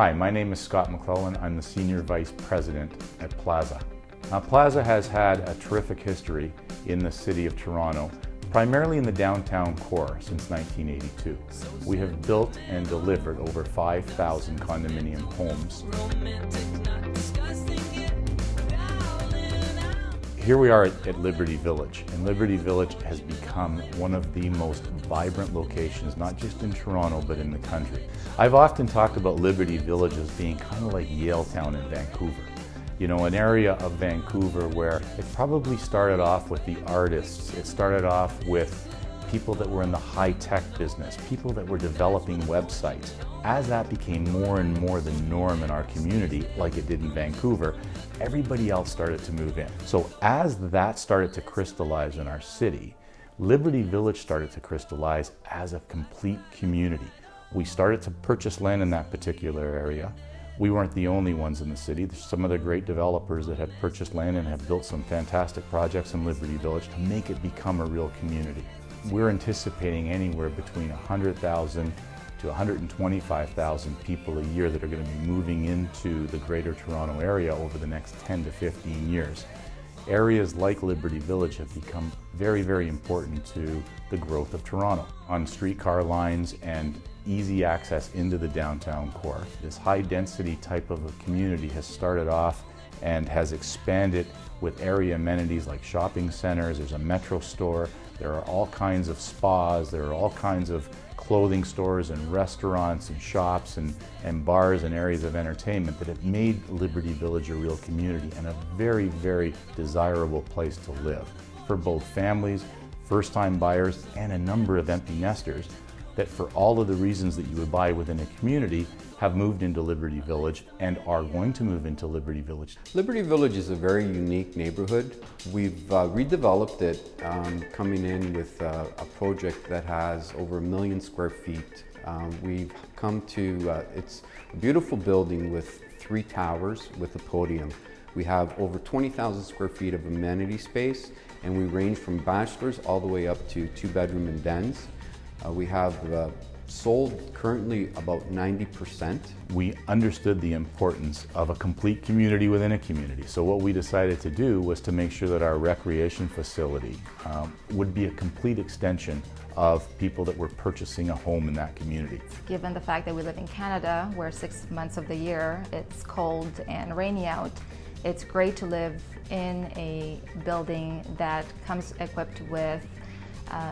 Hi, my name is Scott McClellan. I'm the Senior Vice President at Plaza. Plaza has had a terrific history in the City of Toronto, primarily in the downtown core since 1982. We have built and delivered over 5,000 condominium homes. Here we are at Liberty Village, and Liberty Village has become one of the most vibrant locations, not just in Toronto, but in the country. I've often talked about Liberty Village as being kind of like Yaletown in Vancouver. You know, an area of Vancouver where it probably started off with the artists. It started off with people that were in the high-tech business, people that were developing websites. As that became more and more the norm in our community, like it did in Vancouver, everybody else started to move in. So as that started to crystallize in our city, Liberty Village started to crystallize as a complete community. We started to purchase land in that particular area. We weren't the only ones in the city. There's some other great developers that have purchased land and have built some fantastic projects in Liberty Village to make it become a real community. We're anticipating anywhere between 100,000 to 125,000 people a year that are going to be moving into the Greater Toronto area over the next 10 to 15 years. Areas like Liberty Village have become very, very important to the growth of Toronto. On streetcar lines and easy access into the downtown core, this high-density type of a community has started off and has expanded with area amenities like shopping centers. There's a Metro store, there are all kinds of spas, there are all kinds of clothing stores and restaurants and shops and bars and areas of entertainment that have made Liberty Village a real community and a very, very desirable place to live for both families, first-time buyers, and a number of empty nesters that, for all of the reasons that you would buy within a community, have moved into Liberty Village and are going to move into Liberty Village. Liberty Village is a very unique neighborhood. We've redeveloped it, coming in with a project that has over 1 million square feet. We've come to, it's a beautiful building with 3 towers with a podium. We have over 20,000 square feet of amenity space, and we range from bachelors all the way up to 2-bedroom and dens. We have sold currently about 90%. We understood the importance of a complete community within a community. So what we decided to do was to make sure that our recreation facility would be a complete extension of people that were purchasing a home in that community. Given the fact that we live in Canada, where 6 months of the year it's cold and rainy out, it's great to live in a building that comes equipped with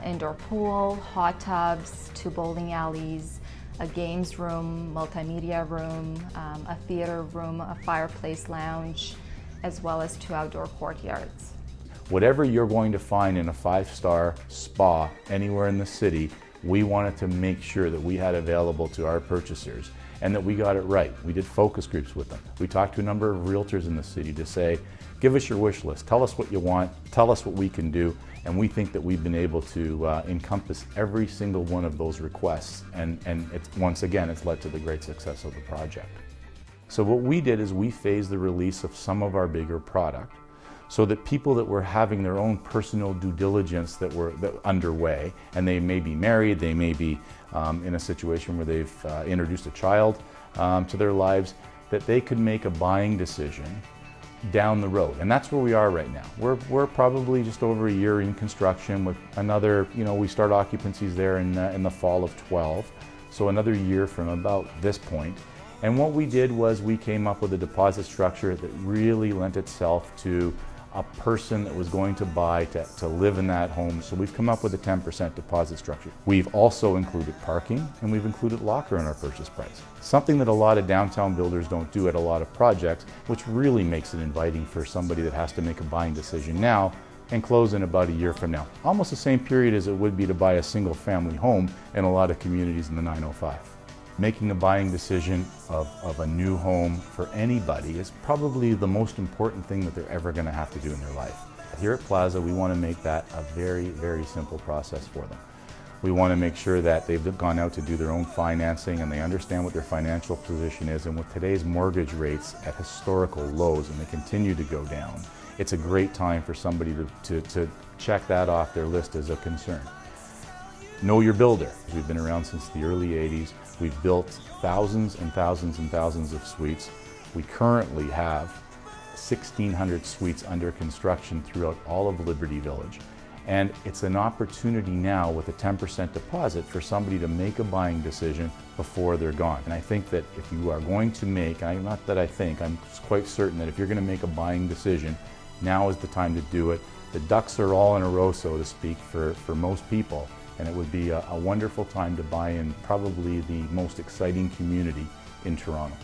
indoor pool, hot tubs, 2 bowling alleys, a games room, multimedia room, a theater room, a fireplace lounge, as well as 2 outdoor courtyards. Whatever you're going to find in a 5-star spa anywhere in the city, we wanted to make sure that we had available to our purchasers and that we got it right. We did focus groups with them. We talked to a number of realtors in the city to say, give us your wish list, tell us what you want, tell us what we can do, and we think that we've been able to encompass every single one of those requests, and once again, it's led to the great success of the project. So what we did is we phased the release of some of our bigger product so that people that were having their own personal due diligence that were underway, and they may be married, they may be in a situation where they've introduced a child to their lives, that they could make a buying decision down the road. And that's where we are right now. We're probably just over a year in construction with another, we start occupancies there in the fall of 12. So another year from about this point. And what we did was we came up with a deposit structure that really lent itself to a person that was going to buy to live in that home. So we've come up with a 10% deposit structure. We've also included parking, and we've included locker in our purchase price. Something that a lot of downtown builders don't do at a lot of projects, which really makes it inviting for somebody that has to make a buying decision now and close in about a year from now. Almost the same period as it would be to buy a single family home in a lot of communities in the 905. Making a buying decision of a new home for anybody is probably the most important thing that they're ever going to have to do in their life. Here at Plaza, we want to make that a very, very simple process for them. We want to make sure that they've gone out to do their own financing and they understand what their financial position is, and with today's mortgage rates at historical lows and they continue to go down, it's a great time for somebody to check that off their list as a concern. Know your builder. We've been around since the early 80s. We've built thousands and thousands and thousands of suites. We currently have 1,600 suites under construction throughout all of Liberty Village. And it's an opportunity now with a 10% deposit for somebody to make a buying decision before they're gone. And I think that if you are going to make, I'm quite certain that if you're going to make a buying decision, now is the time to do it. The ducks are all in a row, so to speak, for most people. And it would be a wonderful time to buy in probably the most exciting community in Toronto.